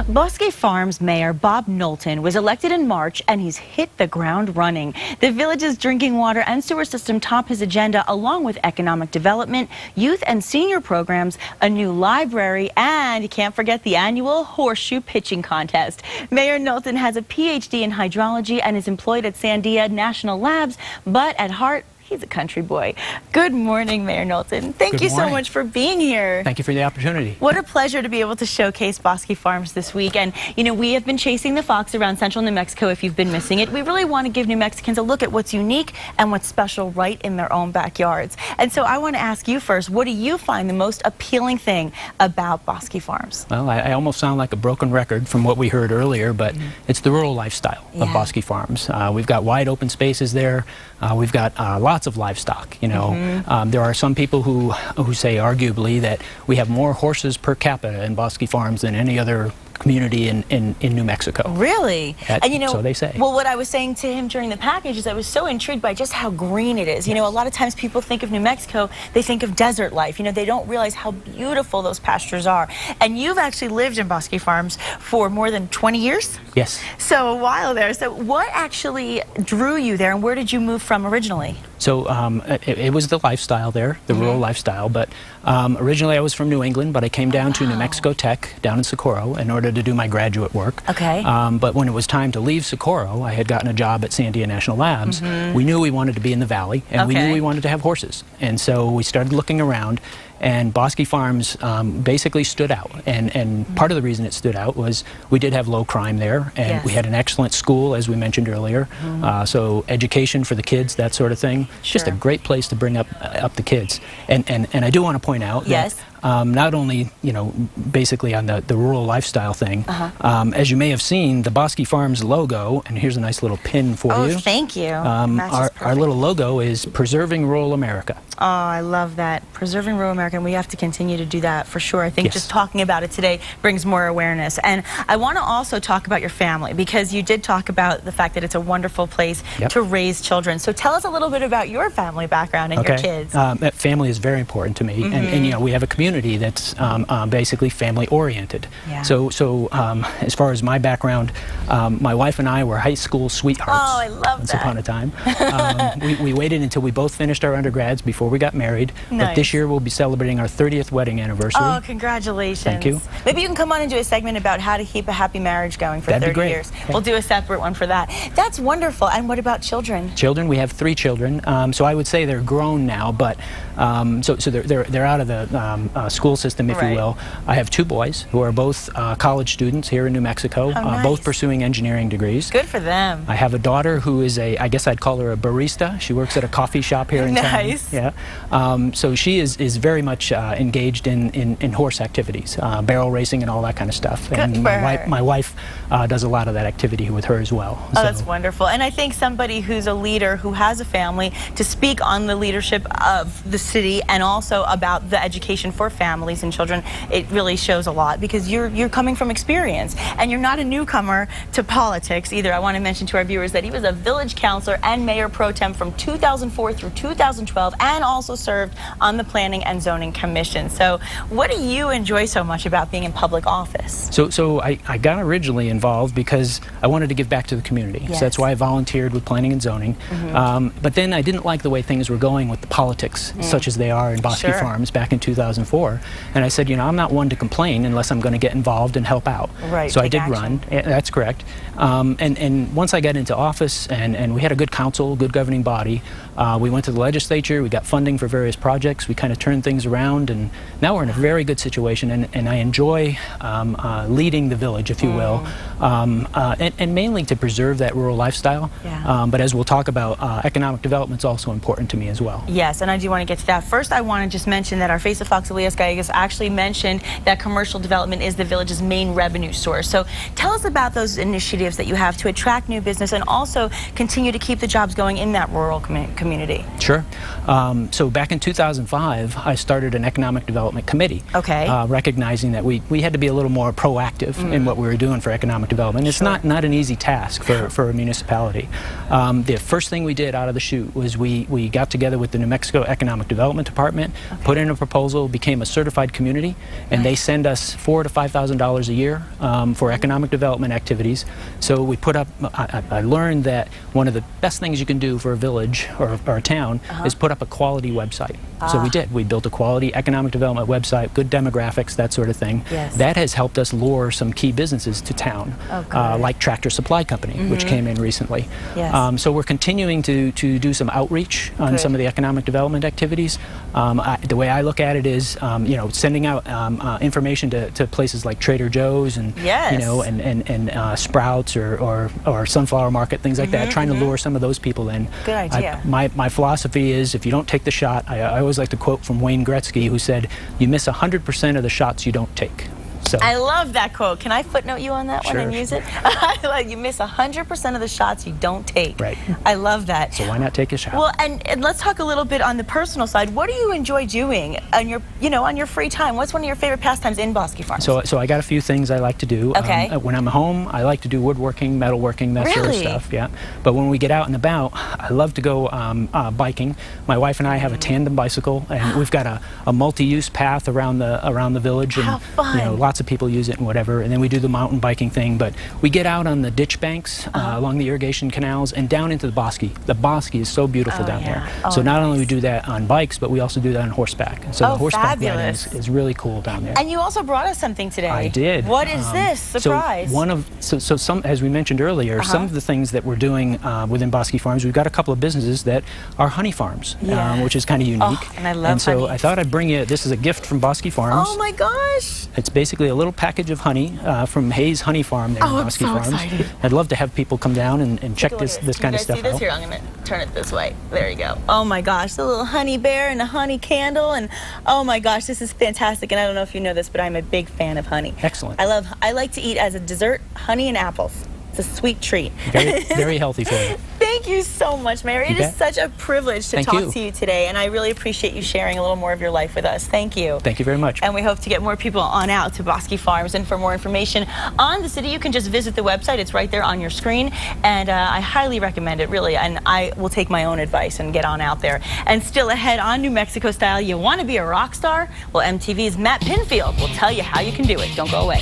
Bosque Farms Mayor Bob Knowlton was elected in March, and he's hit the ground running. The village's drinking water and sewer system top his agenda, along with economic development, youth and senior programs, a new library, and you can't forget the annual horseshoe pitching contest. Mayor Knowlton has a PhD in hydrology and is employed at Sandia National Labs, but at heart, he's a country boy. Good morning, Mayor Knowlton. Thank you so much for being here. Thank you for the opportunity. What a pleasure to be able to showcase Bosque Farms this week. And, you know, we have been chasing the fox around central New Mexico if you've been missing it. We really want to give New Mexicans a look at what's unique and what's special right in their own backyards. And so I want to ask you first, what do you find the most appealing thing about Bosque Farms? Well, I almost sound like a broken record from what we heard earlier, but it's the rural lifestyle of Bosque Farms. We've got wide open spaces there. We've got lots of livestock, you know. There are some people who say arguably that we have more horses per capita in Bosque Farms than any other community in New Mexico. Really? And you know, so they say. Well, what I was saying to him during the package is I was so intrigued by just how green it is. You know, a lot of times people think of New Mexico, they think of desert life. You know, they don't realize how beautiful those pastures are. And you've actually lived in Bosque Farms for more than 20 years? Yes. So a while there. So what actually drew you there, and where did you move from originally? So it was the lifestyle there, the rural lifestyle, but originally I was from New England, but I came down to New Mexico Tech down in Socorro in order to do my graduate work. Okay. But when it was time to leave Socorro, I had gotten a job at Sandia National Labs. We knew we wanted to be in the valley, and we knew we wanted to have horses. And so we started looking around, and Bosque Farms basically stood out. And part of the reason it stood out was we did have low crime there, and we had an excellent school, as we mentioned earlier. So education for the kids, that sort of thing. Just a great place to bring up the kids. And I do want to point out that not only, you know, basically on the rural lifestyle thing, as you may have seen, the Bosque Farms logo, and here's a nice little pin for you. Oh, thank you. Our little logo is Preserving Rural America. Oh, I love that. Preserving rural America, and we have to continue to do that for sure. I think just talking about it today brings more awareness. And I want to also talk about your family, because you did talk about the fact that it's a wonderful place to raise children. So tell us a little bit about your family background and your kids. Family is very important to me, and you know, we have a community that's basically family oriented. So as far as my background, my wife and I were high school sweethearts. Oh, I love that. Once upon a time. We waited until we both finished our undergrads before we got married. But this year we'll be celebrating our 30th wedding anniversary. Oh, congratulations. Thank you. Maybe you can come on and do a segment about how to keep a happy marriage going for 30 years. We'll do a separate one for that. That's wonderful. And what about children? Children, we have 3 children. So I would say they're grown now, but so they're out of the school system, if you will. I have 2 boys who are both college students here in New Mexico, both pursuing engineering degrees. Good for them. I have a daughter who is I guess I'd call her a barista. She works at a coffee shop here in town. Yeah. So she is very much engaged in horse activities, barrel racing and all that kind of stuff. And my wife does a lot of that activity with her as well. Oh, that's wonderful. And I think somebody who's a leader, who has a family, to speak on the leadership of the city and also about the education for families and children, it really shows a lot, because you're coming from experience, and you're not a newcomer to politics either. I want to mention to our viewers that he was a village councilor and mayor pro tem from 2004 through 2012, and also served on the Planning and Zoning Commission. So what do you enjoy so much about being in public office? So I got originally involved because I wanted to give back to the community. So that's why I volunteered with Planning and Zoning. But then I didn't like the way things were going with the politics, such as they are in Bosque Farms back in 2004. And I said, you know, I'm not one to complain unless I'm going to get involved and help out. So I did run. That's correct. And once I got into office, and we had a good council, good governing body, we went to the legislature, we got funding for various projects, we kind of turned things around, and now we're in a very good situation, and I enjoy leading the village, if you will, and mainly to preserve that rural lifestyle. But as we'll talk about, economic development is also important to me as well. Yes, and I do want to get to that. First, I want to just mention that our face of Fox Elias Gallegos actually mentioned that commercial development is the village's main revenue source. So tell us about those initiatives that you have to attract new business and also continue to keep the jobs going in that rural community. Sure. So back in 2005, I started an economic development committee. Recognizing that we had to be a little more proactive in what we were doing for economic development. It's not an easy task for a municipality. The first thing we did out of the chute was we got together with the New Mexico Economic Development Department, put in a proposal, became became a certified community, and they send us $4,000 to $5,000 a year for economic development activities. So we put up, I learned that one of the best things you can do for a village or a town is put up a quality website. So we did. We built a quality economic development website, good demographics, that sort of thing. Yes. That has helped us lure some key businesses to town, like Tractor Supply Company, which came in recently. Yes. So we're continuing to do some outreach on some of the economic development activities. The way I look at it is, you know, sending out information to places like Trader Joe's and you know, and Sprouts or Sunflower Market, things like that, trying to lure some of those people in. Good idea. My philosophy is, if you don't take the shot, I always like to quote from Wayne Gretzky, who said, "You miss 100% of the shots you don't take." So. I love that quote. Can I footnote you on that one and use it? Like, you miss 100% of the shots you don't take. Right. I love that. So why not take a shot? Well, and let's talk a little bit on the personal side. What do you enjoy doing on your, on your free time? What's one of your favorite pastimes in Bosque Farms? So I got a few things I like to do. Okay. When I'm home, I like to do woodworking, metalworking, that sort of stuff. Yeah. But when we get out and about, I love to go biking. My wife and I have a tandem bicycle, and we've got a multi-use path around the village, and how fun. You know, lots of people use it and whatever. And then we do the mountain biking thing. But we get out on the ditch banks along the irrigation canals and down into the Bosque. The Bosque is so beautiful down there. So not only we do that on bikes, but we also do that on horseback. So the horseback riding is really cool down there. And you also brought us something today. I did. What is this? Surprise. So some, as we mentioned earlier, some of the things that we're doing within Bosque Farms, we've got a couple of businesses that are honey farms, which is kind of unique. Oh, and I love so honey. I thought I'd bring you, this is a gift from Bosque Farms. Oh my gosh. It's basically a little package of honey from Hayes Honey Farm there in Bosque Farms. Excited. I'd love to have people come down and check this kind of stuff out. See this? Here, I'm going to turn it this way. There you go. Oh my gosh, the little honey bear and a honey candle, and oh my gosh, this is fantastic. And I don't know if you know this, but I'm a big fan of honey. Excellent. I like to eat as a dessert honey and apples. It's a sweet treat. Very, very healthy for you. Thank you so much, Mayor. It is such a privilege to talk to you today, and I really appreciate you sharing a little more of your life with us. Thank you. Thank you very much. And we hope to get more people on out to Bosque Farms. And for more information on the city, you can just visit the website. It's right there on your screen, and I highly recommend it, really. And I will take my own advice and get on out there. And still ahead on New Mexico Style, you want to be a rock star? Well, MTV's Matt Pinfield will tell you how you can do it. Don't go away.